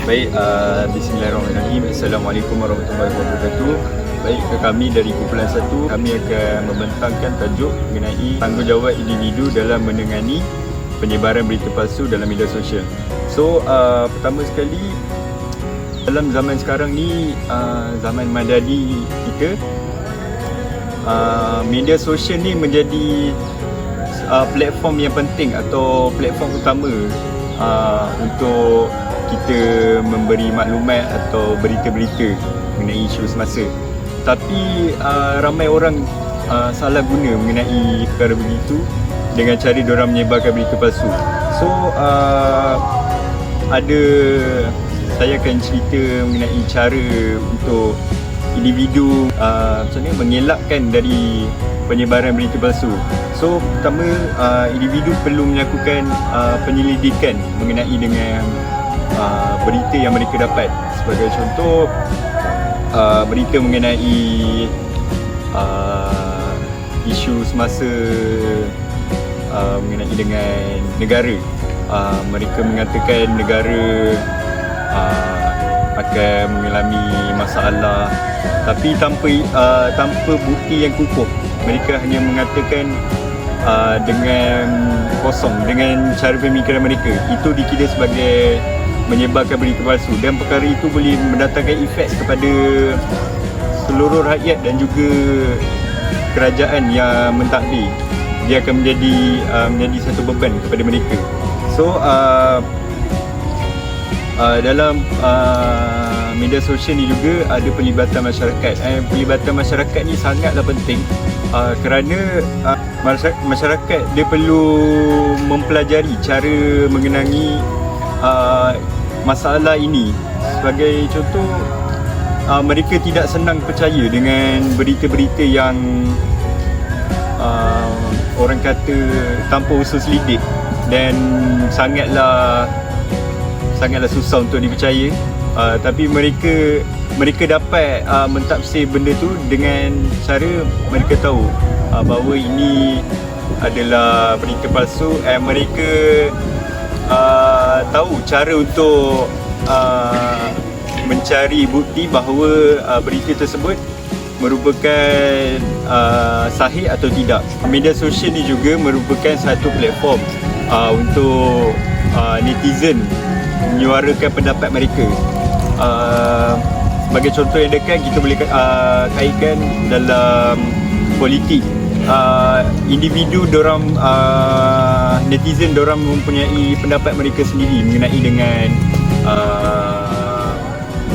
Baik, bismillahirrahmanirrahim. Assalamualaikum warahmatullahi wabarakatuh. Baik, kami dari Kumpulan 1, kami akan membentangkan tajuk mengenai tanggungjawab individu dalam menangani penyebaran berita palsu dalam media sosial. So, pertama sekali, dalam zaman sekarang ni, zaman madadi kita, media sosial ni menjadi platform yang penting atau platform utama untuk kita memberi maklumat atau berita-berita mengenai isu semasa. Tapi ramai orang salah guna mengenai perkara begitu dengan cara diorang menyebarkan berita palsu. So saya akan cerita mengenai cara untuk individu macam mana mengelakkan dari penyebaran berita palsu. So pertama, individu perlu melakukan penyelidikan mengenai dengan berita yang mereka dapat. Sebagai contoh, berita mengenai isu semasa mengenai dengan negara. Mereka mengatakan negara akan mengalami masalah, tapi tanpa bukti yang kukuh. Mereka hanya mengatakan dengan kosong, dengan cara pemikiran mereka. Itu dikira sebagai menyebarkan berita palsu, dan perkara itu boleh mendatangkan efek kepada seluruh rakyat dan juga kerajaan yang mentadbir. Dia akan menjadi satu beban kepada mereka. So dalam media sosial ni juga ada pelibatan masyarakat. Pelibatan masyarakat ni sangatlah penting kerana masyarakat dia perlu mempelajari cara mengenangi masalah ini. Sebagai contoh, mereka tidak senang percaya dengan berita-berita yang orang kata tanpa usus lidik dan sangatlah susah untuk dipercaya. Tapi mereka dapat mentafsir benda tu dengan cara mereka tahu bahawa ini adalah berita palsu, dan mereka tahu cara untuk mencari bukti bahawa berita tersebut merupakan sahih atau tidak. Media sosial ni juga merupakan satu platform untuk netizen menyuarakan pendapat mereka. Sebagai contoh yang dekat, kita boleh kaitkan dalam politik. Individu dorang, netizen dorang mempunyai pendapat mereka sendiri mengenai dengan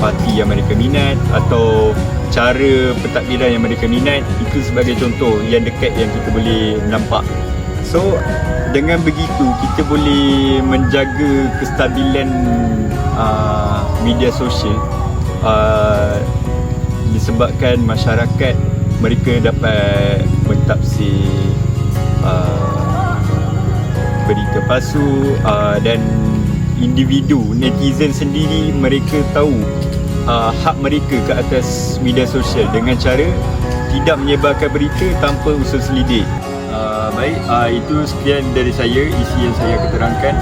parti yang mereka minat atau cara pentadbiran yang mereka minat. Itu sebagai contoh yang dekat yang kita boleh nampak. So dengan begitu kita boleh menjaga kestabilan media sosial, disebabkan masyarakat mereka dapat mentafsir berita palsu, dan individu netizen sendiri mereka tahu hak mereka ke atas media sosial dengan cara tidak menyebarkan berita tanpa usus lidik. Baik, itu sekian dari saya, isi yang saya akan terangkan.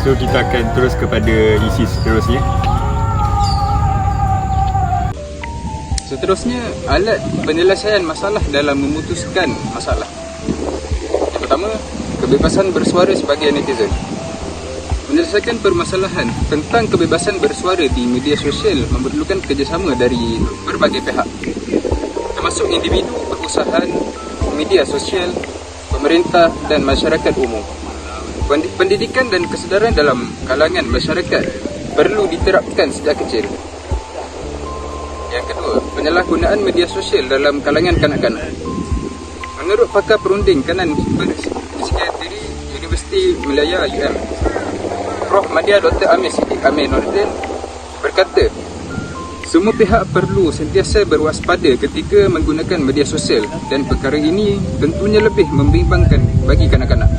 So kita akan terus kepada isi seterusnya. Seterusnya, alat penyelesaian masalah dalam memutuskan masalah. Yang pertama, kebebasan bersuara sebagai netizen. Menyelesaikan permasalahan tentang kebebasan bersuara di media sosial memerlukan kerjasama dari berbagai pihak, termasuk individu, perusahaan, media sosial, pemerintah dan masyarakat umum. Pendidikan dan kesedaran dalam kalangan masyarakat perlu diterapkan sejak kecil. Yang kedua, penyalahgunaan media sosial dalam kalangan kanak-kanak. Menurut pakar perunding kanan berpsikatri Universiti Malaya UM, Prof. Madya Dr. Amir Siddiq Amir Nordin berkata, semua pihak perlu sentiasa berwaspada ketika menggunakan media sosial, dan perkara ini tentunya lebih membimbangkan bagi kanak-kanak.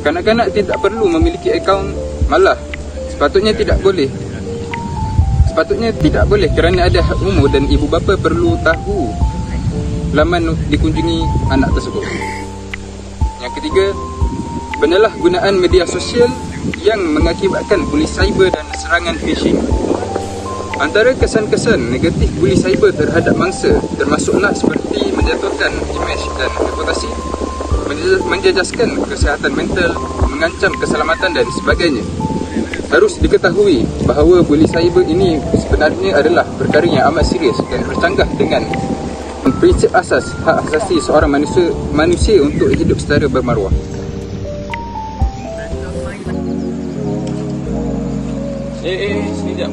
Kanak-kanak tidak perlu memiliki akaun, malah sepatutnya tidak boleh kerana ada hak umur dan ibu bapa perlu tahu laman dikunjungi anak tersebut. Yang ketiga, penyalahgunaan media sosial yang mengakibatkan buli cyber dan serangan phishing. Antara kesan-kesan negatif buli cyber terhadap mangsa termasuklah seperti menjatuhkan imej dan reputasi, menjejaskan kesihatan mental, mengancam keselamatan dan sebagainya. Harus diketahui bahawa buli cyber ini sebenarnya adalah perkara yang amat serius dan bercanggah dengan prinsip asas hak asasi seorang manusia untuk hidup secara bermaruah. Sekejap.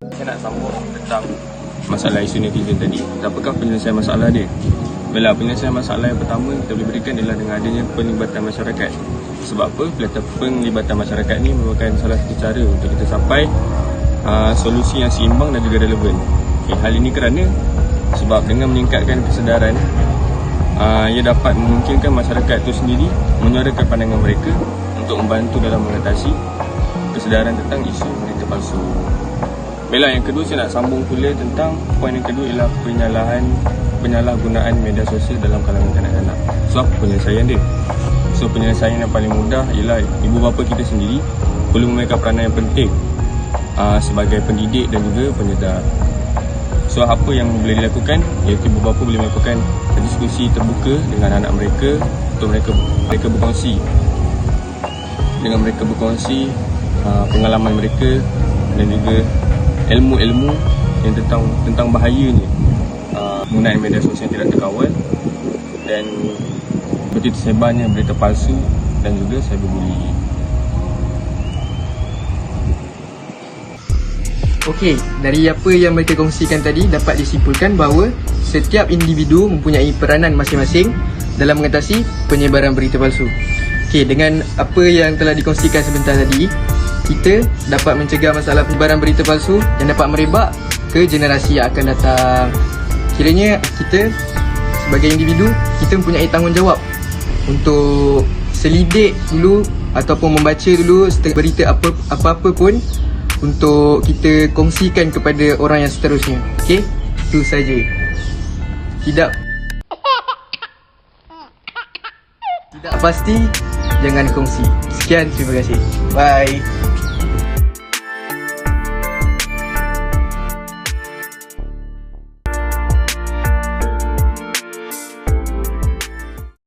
Saya nak sambung tentang masalah isu netizen tadi. Apakah penyelesaian masalah dia? Bila penyelesaian masalah yang pertama kita boleh berikan ialah dengan adanya penglibatan masyarakat. Sebab apa? Penglibatan masyarakat ni merupakan salah satu cara untuk kita sampai solusi yang seimbang dan juga relevan. Hal ini kerana sebab dengan meningkatkan kesedaran, ia dapat memungkinkan masyarakat itu sendiri menyuarakan pandangan mereka untuk membantu dalam mengatasi kesedaran tentang isu berita palsu. Baiklah, yang kedua saya nak sambung pula tentang poin yang kedua ialah penyalahgunaan media sosial dalam kalangan kanak-kanak. So, apa penyelesaian dia? So, penyelesaian yang paling mudah ialah ibu bapa kita sendiri perlu memainkan peranan yang penting sebagai pendidik dan juga penyedar. So, apa yang boleh dilakukan iaitu ibu bapa boleh melakukan diskusi terbuka dengan anak mereka untuk mereka berkongsi pengalaman mereka dan juga ilmu-ilmu yang tentang bahayanya penggunaan media sosial yang tidak terkawal dan seperti tersebarnya berita palsu dan juga cyberbullying. Okey, dari apa yang mereka kongsikan tadi dapat disimpulkan bahawa setiap individu mempunyai peranan masing-masing dalam mengatasi penyebaran berita palsu. Okey, dengan apa yang telah dikongsikan sebentar tadi, kita dapat mencegah masalah penyebaran berita palsu yang dapat merebak ke generasi yang akan datang. Kiranya kita sebagai individu, kita mempunyai tanggungjawab untuk selidik dulu ataupun membaca dulu berita apa-apa pun untuk kita kongsikan kepada orang yang seterusnya. Okey, itu saja. Tidak pasti, jangan kongsi. Sekian, terima kasih. Bye.